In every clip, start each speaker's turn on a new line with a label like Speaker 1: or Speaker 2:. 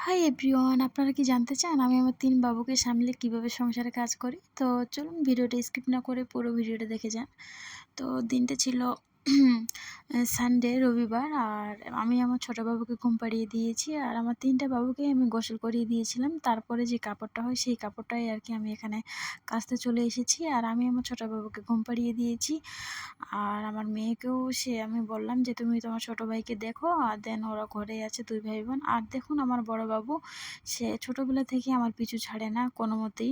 Speaker 1: Hi everyone, আপনারা কি জানতে চান আমি আমার ৩ বাবুকে সামলে কিভাবে সংসারে কাজ করি? তো চলুন ভিডিওটা স্কিপ না করে পুরো ভিডিওটা দেখে যান। তো দিনটা ছিল সানডে, রবিবার। আর আমি আমার ছোট বাবুকে ঘুম পাড়িয়ে দিয়েছি আর আমার ৩ টা বাবুকে আমি গোসল করিয়ে দিয়েছিলাম। তারপরে যে কাপড়টা হয় সেই কাপড়টাই আরকি আমি এখানে কাচতে চলে এসেছি। আর আমি আমার ছোট বাবুকে ঘুম পাড়িয়ে দিয়েছি। আর আমার মেয়েকেও আমি বললাম যে, "তুমি তোমার ছোট ভাইকে দেখো।" আর দেন ওরা ঘরেই আছে ২ ভাই বোন। আর দেখুন আমার বড় বাবু, সে ছোটবেলা থেকে আমার পিছু ছাড়ে না কোনোমতেই।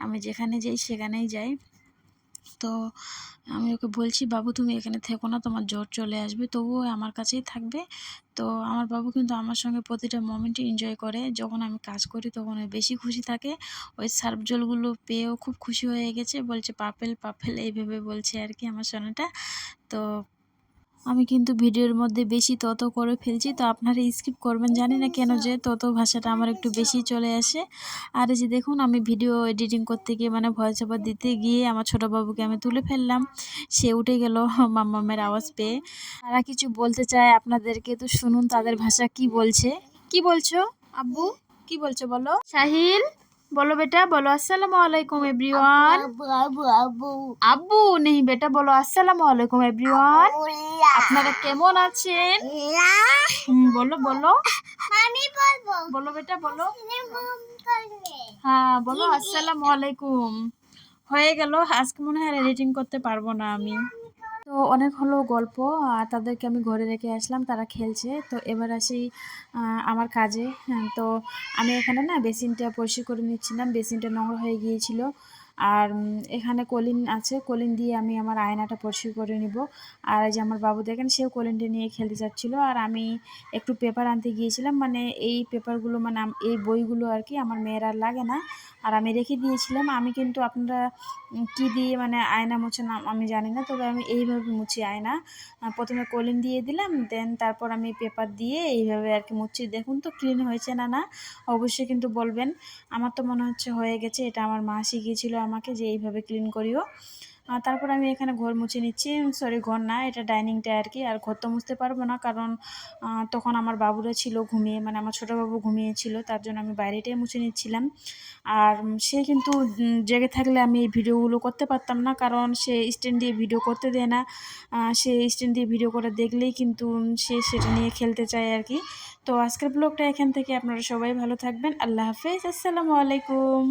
Speaker 1: আমি যেখানে যাই সেখানেই যায়। তো আমি ওকে বলছি, "বাবু তুমি এখানে থেকো না, তোমার জ্বর চলে আসবে।" তবুও আমার কাছেই থাকবে। তো আমার বাবু কিন্তু আমার সঙ্গে প্রতিটা মোমেন্টই এনজয় করে। যখন আমি কাজ করি তখন ও বেশি খুশি থাকে। ওই সার্ফ জলগুলো পেয়েও খুব খুশি হয়ে গেছে। বলছে, "পাপেল, পাপেল" এইভাবে বলছে আরকি আমার সোনাটা। তো আমি কিন্তু ভিডিওর মধ্যে বেশি তত করে ফেলছি, তো আপনারা স্কিপ করবেন। জানি না কেন যে তত ভাষাটা আমার একটু বেশি চলে আসে। আর এই যে দেখুন আমি ভিডিও এডিটিং করতে গিয়ে মানে ভয়েস ওভার দিতে গিয়ে আমার ছোট বাবুকে আমি তুলে ফেললাম। সে উঠে গেল মাম্মামের আওয়াজ পেয়ে। তারা কিছু বলতে চায় আপনাদেরকে, তো শুনুন তাদের ভাষা কি বলছে। কি বলছো আব্বু? কি বলছো বলো? সাহিল, বলো বেটা, বলো আসসালামু আলাইকুম এভরিওয়ান। আব্বু নেই বেটা, বলো আসসালামু আলাইকুম এভরিওয়ান। আপনারা কেমন আছেন? বলো বলো, বলো বেটা বলো। হ্যাঁ বলো আসসালামু আলাইকুম। হয়ে গেল, আজকে মনে হয় এডিটিং করতে পারবো না আমি। তো অনেক হলো গল্প। আর তাদেরকে আমি ঘরে রেখে আসলাম, তারা খেলছে। তো এবার আসি আমার কাজে। হ্যাঁ, তো আমি এখানে না বেসিনটা পরিষ্কার করে নিচ্ছিলাম, বেসিনটা নোংরা হয়ে গিয়েছিল। আর এখানে কলিন আছে, কলিন দিয়ে আমি আমার আয়নাটা পরিষ্কার করে নিব। আর এই যে আমার বাবু দেখেন, সেও কলিনটা নিয়ে খেলতে যাচ্ছিল। আর আমি একটু পেপার আনতে গিয়েছিলাম, মানে এই পেপারগুলো মানে এই বইগুলো আর কি আমার মেয়ের আর লাগে না। আর আমি রেখে দিয়েছিলাম। আমি কিন্তু আপনারা কী দিয়ে মানে আয়না মুছে না আমি জানি না, তবে আমি এইভাবে মুছি আয়না। প্রথমে কলিন দিয়ে দিলাম, দেন তারপর আমি পেপার দিয়ে এইভাবে আর কি মুছি। দেখুন তো ক্লিন হয়েছে না না, অবশ্যই কিন্তু বলবেন। আমার তো মনে হচ্ছে হয়ে গেছে। এটা আমার মা শিখিয়েছিল আমাকে যে এইভাবে ক্লিন করিও। তারপর আমি এখানে ঘর মুছে নিচ্ছি, সরি ঘর না, এটা ডাইনিংটা আর কি। আর ঘর তো মুছতে পারবো না, কারণ তখন আমার বাবুরা ছিল ঘুমিয়ে, মানে আমার ছোটো বাবু ঘুমিয়েছিল, তার জন্য আমি বাইরেটাই মুছে নিচ্ছিলাম। আর সে কিন্তু জেগে থাকলে আমি এই ভিডিওগুলো করতে পারতাম না, কারণ সে স্ট্যান্ড দিয়ে ভিডিও করতে দেয় না। সে স্ট্যান্ড দিয়ে ভিডিও করে দেখলেই কিন্তু সে সেটা নিয়ে খেলতে চায় আর কি। তো আজকের ব্লগটা এখান থেকে, আপনারা সবাই ভালো থাকবেন। আল্লাহ হাফেজ, আসসালামু আলাইকুম।